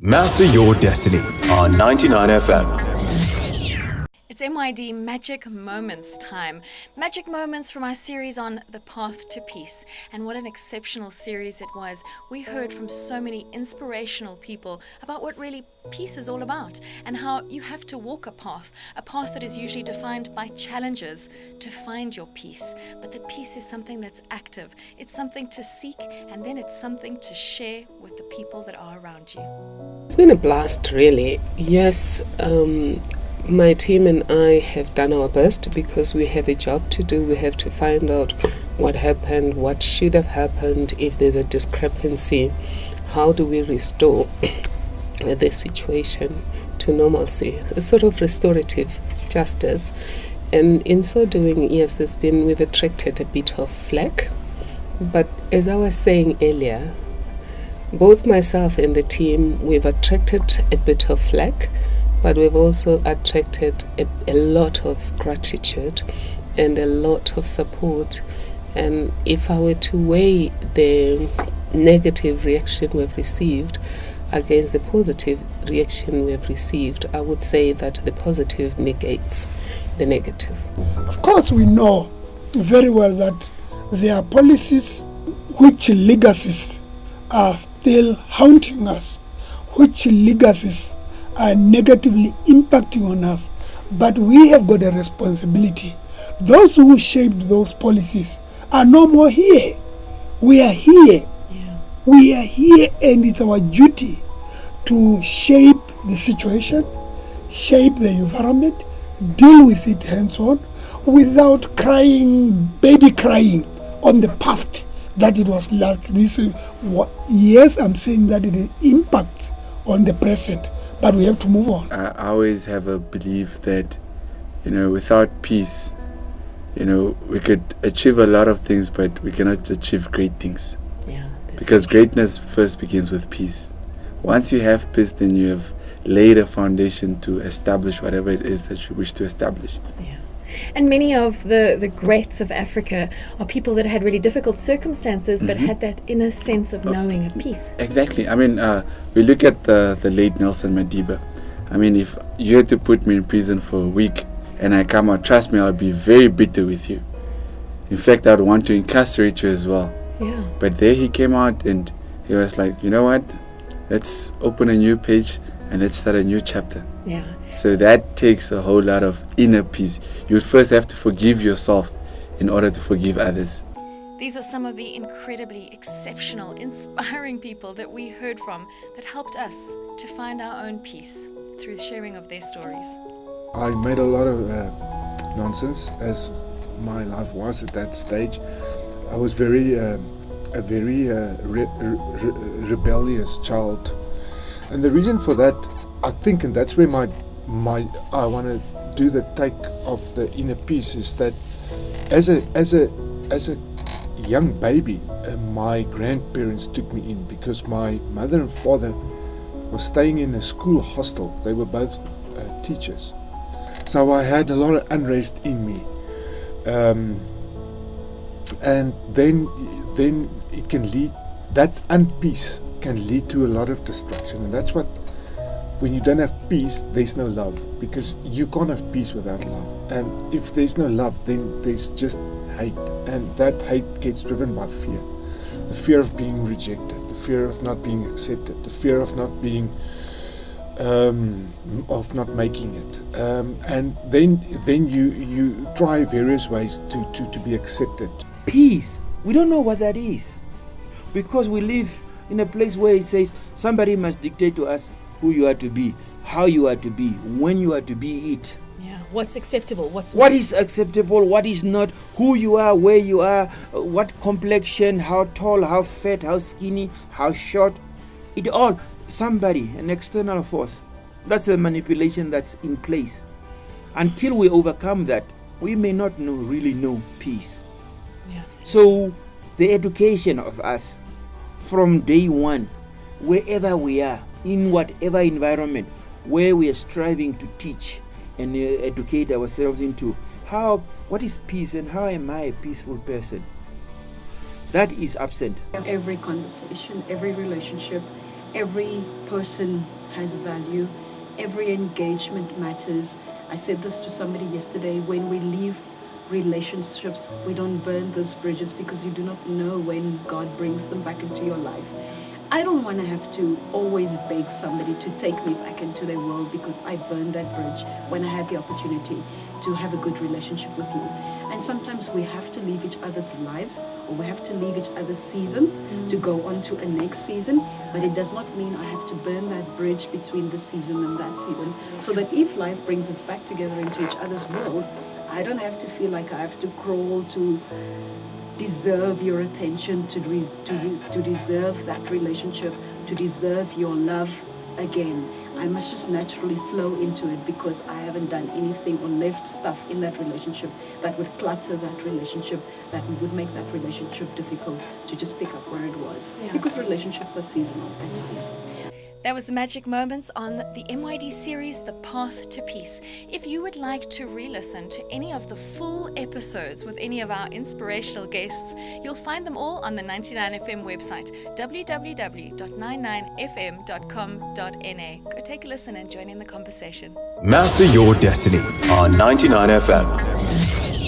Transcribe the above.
Master Your Destiny on 99 FM. It's MYD Magic Moments time. Magic Moments from our series on the path to peace. And what an exceptional series it was. We heard from so many inspirational people about what really peace is all about and how you have to walk a path that is usually defined by challenges to find your peace. But that peace is something that's active. It's something to seek, and then it's something to share with the people that are around you. It's been a blast, really. Yes, my team and I have done our best because we have a job to do. We have to find out what happened, what should have happened, if there's a discrepancy. How do we restore the situation to normalcy? A sort of restorative justice. And in so doing, yes, we've attracted a bit of flack. But as I was saying earlier, both myself and the team, we've attracted a bit of flack, but we've also attracted a lot of gratitude and a lot of support. And if I were to weigh the negative reaction we've received against the positive reaction we've received, I would say that the positive negates the negative. Of course, we know very well that there are policies which legacies are still haunting us, which legacies are negatively impacting on us, but we have got a responsibility. Those who shaped those policies are no more here. We are here. Yeah. We are here, and it's our duty to shape the situation, shape the environment, deal with it hands-on, without baby crying on the past that it was like this. Yes, I'm saying that it impacts on the present, but we have to move on. I always have a belief that, without peace, we could achieve a lot of things, but we cannot achieve great things. Yeah. Because greatness first begins with peace. Once you have peace, then you have laid a foundation to establish whatever it is that you wish to establish. Yeah. And many of the greats of Africa are people that had really difficult circumstances, but had that inner sense of knowing of peace. Exactly. I mean, we look at the late Nelson Madiba. I mean, if you had to put me in prison for a week and I come out, trust me, I'll be very bitter with you. In fact, I'd want to incarcerate you as well. Yeah. But there he came out and he was like, you know what? Let's open a new page and let's start a new chapter. Yeah. So that takes a whole lot of inner peace. You would first have to forgive yourself in order to forgive others. These are some of the incredibly exceptional, inspiring people that we heard from that helped us to find our own peace through the sharing of their stories. I made a lot of nonsense, as my life was at that stage. I was a very rebellious child, and the reason for that, I think, and that's where I want to do the take of the inner peace, is that as a young baby, my grandparents took me in because my mother and father was staying in a school hostel. They were both teachers, so I had a lot of unrest in me, and then it can lead, that unpeace can lead to a lot of destruction, and that's what. When you don't have peace, there's no love, because you can't have peace without love. And if there's no love, then there's just hate. And that hate gets driven by fear. The fear of being rejected, the fear of not being accepted, the fear of not being, of not making it. And then you try various ways to be accepted. Peace, we don't know what that is, because we live in a place where it says somebody must dictate to us who you are to be, how you are to be, when you are to be it. Yeah. What's acceptable? What's What not? is acceptable, what is not, who you are, where you are, what complexion, how tall, how fat, how skinny, how short. It all, somebody, an external force. That's a manipulation that's in place. Until we overcome that, we may not really know peace. Yeah. So the education of us from day one, wherever we are, in whatever environment where we are striving to teach and educate ourselves into what is peace and how am I a peaceful person, that is absent. Every conversation, every relationship, Every person has value. Every engagement matters. I said this to somebody yesterday. When we leave relationships, we don't burn those bridges because you do not know when God brings them back into your life. I don't want to have to always beg somebody to take me back into their world because I burned that bridge when I had the opportunity to have a good relationship with you. And sometimes we have to leave each other's lives, or we have to leave each other's seasons to go on to a next season. But it does not mean I have to burn that bridge between this season and that season. So that if life brings us back together into each other's worlds, I don't have to feel like I have to crawl to deserve your attention, to deserve that relationship, to deserve your love again. I must just naturally flow into it because I haven't done anything or left stuff in that relationship that would clutter that relationship, that would make that relationship difficult to just pick up where it was. Yeah. Because relationships are seasonal at times. That was the Magic Moments on the MYD series, The Path to Peace. If you would like to re-listen to any of the full episodes with any of our inspirational guests, you'll find them all on the 99FM website, www.99fm.com.na. Go take a listen and join in the conversation. Master your destiny on 99FM.